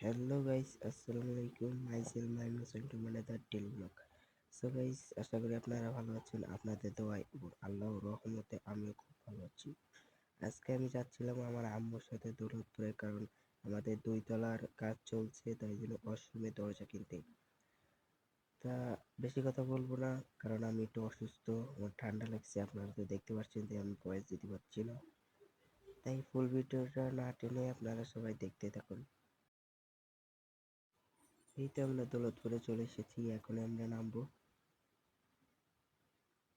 Hello guys, আসসালামু আলাইকুম। Myself Maim Hossain to মানাদার ডেলি ব্লগ। সো গাইস, আশা করি আপনারা ভালো আছেন। আপনাদের দোয়ায় এবং আল্লাহর রহমতে আমিও খুব ভালো আছি। আজকে আমি যাচ্ছিলাম আমার আম্মুর সাথে দৌলতপুরে, কারণ আমাদের 2 তলার কাজ চলছে, তাই জন্য ওয়াশরুমে দরজা কিনতে। তা বেশি কথা বলবো না, কারণ আমি একটু অসুস্থ, আমার ঠান্ডা লাগছে। আপনারা তো দেখতে পাচ্ছেন যে আমি ভয়েস দিতে পারছি না, তাই ফুল ভিডিওটা না টেনে আপনারা সবাই দেখতে থাকুন। এই তো আমরা দৌলতপুরে চলে এসেছি, এখন আমরা নামবো।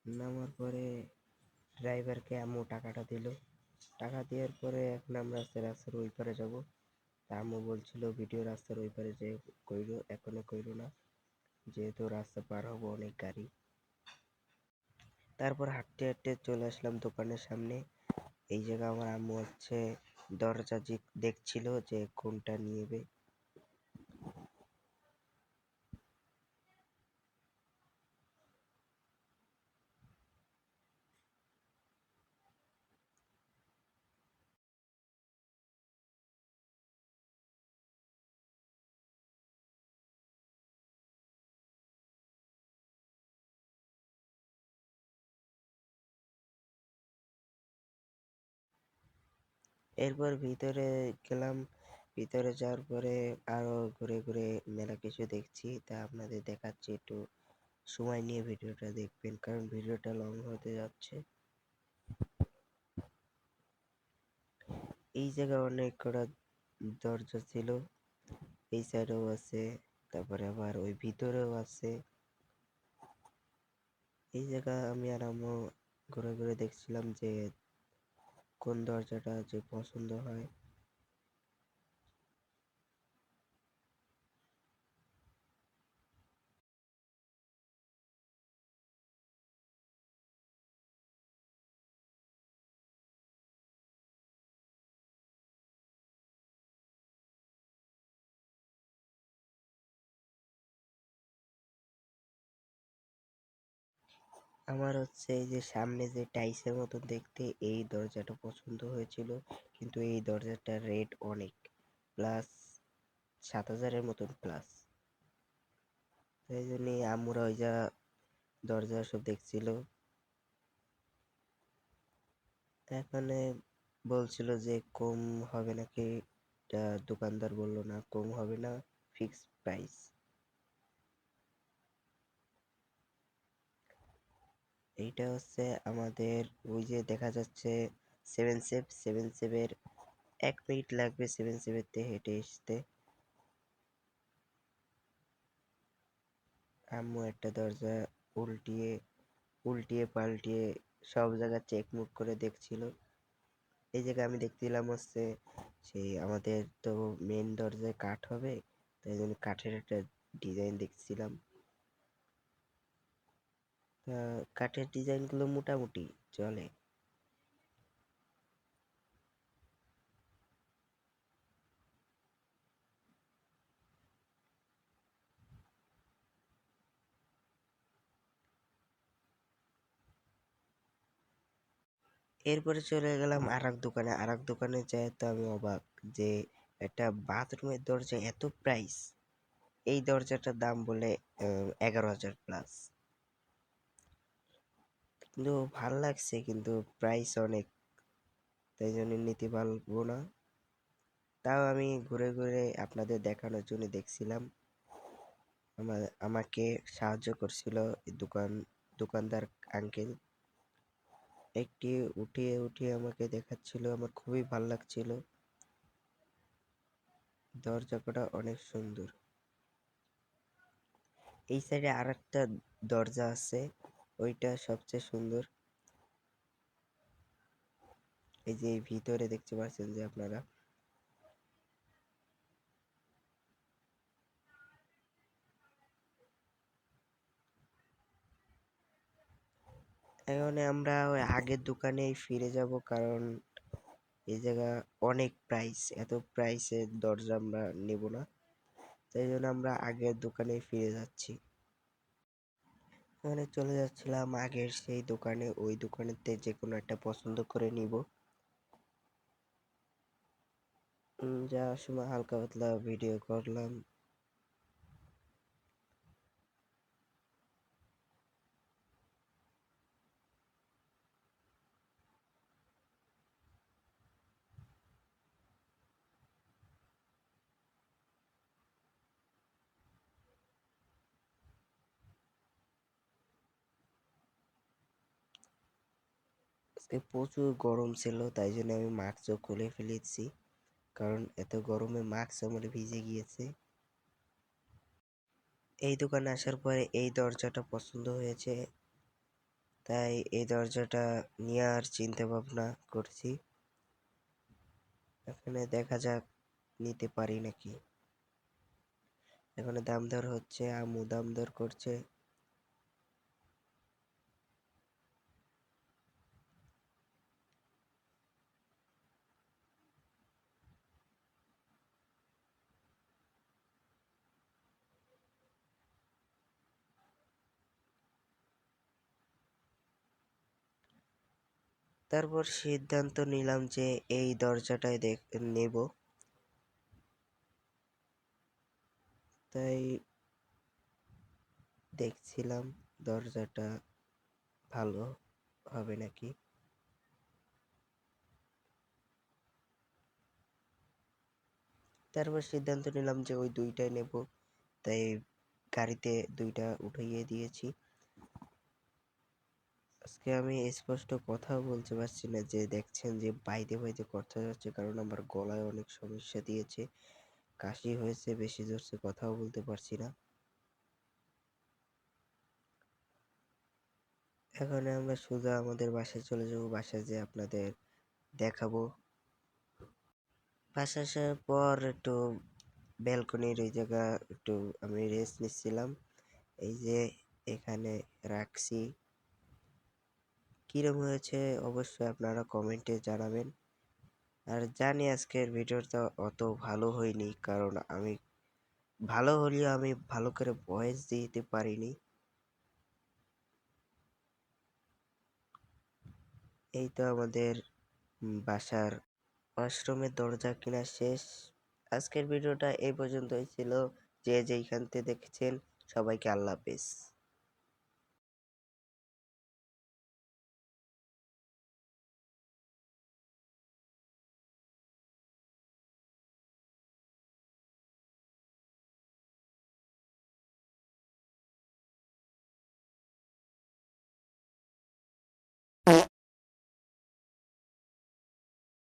নামার পরে ড্রাইভারকে আম্মু টাকাটা দিল। টাকা দেওয়ার পরে এখন আমরা রাস্তার ওই পারে যাবো। তা আম্মু বলছিল ভিডিও রাস্তার ওই পারে যে কইরো, এখনো কইরো না, যেহেতু রাস্তা পার হবো অনেক গাড়ি। তারপর হাঁটতে হাঁটতে চলে আসলাম দোকানের সামনে। এই জায়গা আমার আম্মু হচ্ছে দরজা দেখছিল যে কোনটা নিবে। এরপর ভিতরে গেলাম। ভিতরে যাওয়ার পরে আরো ঘুরে ঘুরে মেলা কিছু দেখছি, তা আপনাদের দেখাচ্ছি। একটু সময় নিয়ে ভিডিওটা দেখবেন, কারণ ভিডিওটা লং হতে যাচ্ছে। এই জায়গায় অনেক কটা দরজা ছিল, এই সাইডেও আছে, তারপরে আবার ওই ভিতরেও আছে। এই জায়গা আমি আর আম্মু ঘুরে ঘুরে দেখছিলাম যে কোন দরজাটা যে পছন্দ হয়। আমার হচ্ছে এই যে সামনে যে টাইসের মতো দেখতে, এই দরজাটা পছন্দ হয়েছিল, কিন্তু এই দরজাটার রেট অনেক, প্লাস 7,000-এর মতন প্লাস। তাই জন্য আম্মুরা ওই যা দরজা সব দেখছিল। এখানে বলছিল যে কম হবে নাকি, দোকানদার বলল না কম হবে না, ফিক্সড প্রাইস। এইটা হচ্ছে আমাদের ওই যে দেখা যাচ্ছে সেভেন সেভের 1 মিনিট লাগবে সেভের তে হেঁটে আসতে। আম্মু একটা দরজা উল্টিয়ে উল্টিয়ে পাল্টিয়ে সব জায়গা চেক মুক করে দেখছিল। এই জায়গায় আমি দেখছিলাম হচ্ছে সেই আমাদের তো মেন দরজায় কাঠ হবে, তাই জন্য কাঠের একটা ডিজাইন দেখছিলাম। কাঠের ডিজাইনগুলো মোটামুটি চলে। এরপরে চলে গেলাম আরেক দোকানে যাই, তো আমি অবাক যে একটা বাথরুমের দরজা এত প্রাইস। এই দরজাটার দাম বলে 11,000 প্লাস। কিন্তু ভাল লাগছে, কিন্তু প্রাইস অনেক, তাই জন্য নিতে পারবো না। তাও আমি ঘুরে ঘুরে আপনাদের দেখানোর জন্য দেখছিলাম। আমাকে সাহায্য করছিল এই দোকানদার আঙ্কেল। একটি উঠিয়ে উঠিয়ে আমাকে দেখাচ্ছিল, আমার খুবই ভাল লাগছিল। দরজা কটা অনেক সুন্দর। এই সাইডে আর একটা দরজা আছে, ওইটা সবচেয়ে সুন্দর। এই যে ভিতরে দেখতে পাচ্ছেন যে আপনারা। এখন আমরা ওই আগের দোকানেই ফিরে যাব, কারণ এই জায়গা অনেক প্রাইস, এত প্রাইসের দরজা আমরা নেব না, তাই জন্য আমরা আগের দোকানেই ফিরে যাচ্ছি। ওখানে চলে যাচ্ছিলাম আগের সেই দোকানে, ওই দোকানেতে যে কোনো একটা পছন্দ করে নিব। যাওয়ার সময় হালকা পাতলা ভিডিও করলাম। আজকে প্রচুর গরম ছিল, তাই জন্য আমি মাস্কও খুলে ফেলেছি, কারণ এত গরমে মাস্ক আমার ভিজে গিয়েছে। এই দোকানে আসার পরে এই দরজাটা পছন্দ হয়েছে, তাই এই দরজাটা নেওয়ার চিন্তা ভাবনা করছি। এখানে দেখা যাক নিতে পারি নাকি। এখানে দাম দর হচ্ছে, আম্মু দাম দর করছে। তারপর সিদ্ধান্ত নিলাম যে এই দরজাটাই নেব। তাই দেখছিলাম দরজাটা ভালো হবে নাকি। তারপর সিদ্ধান্ত নিলাম যে ওই দুইটাই নেব, তাই গাড়িতে দুইটা উঠাইয়ে দিয়েছি। আজকে আমি স্পষ্ট কথাও বলতে পারছি না, যে দেখছেন যে বাইতে বাইতে কথা যাচ্ছে, কারণ আমার গলায় অনেক সমস্যা দিয়েছে, কাশি হয়েছে, বেশি জোরসে কথাও বলতে পারছি না। এখন আমরা সোজা আমাদের বাসায় চলে যাব, বাসায় যেয়ে আপনাদের দেখাবো। বাসায় আসার পর একটু ব্যালকনির ওই জায়গা একটু আমি রেস্ট নিচ্ছিলাম, এই যে এখানে রাখছি। কিরম হয়েছে অবশ্যই আপনারা কমেন্টে জানাবেন। আর জানি আজকের ভিডিওটা অত ভালো হয়নি, কারণ আমি ভালো হলেও আমি ভালো করে ভয়েস দিতে পারিনি। এই তো আমাদের বাসার ওয়াশরুমের দরজা কিনা শেষ। আজকের ভিডিওটা এই পর্যন্তই ছিল। যে যেইখান থেকে দেখছেন সবাইকে আল্লাহ হাফেজ।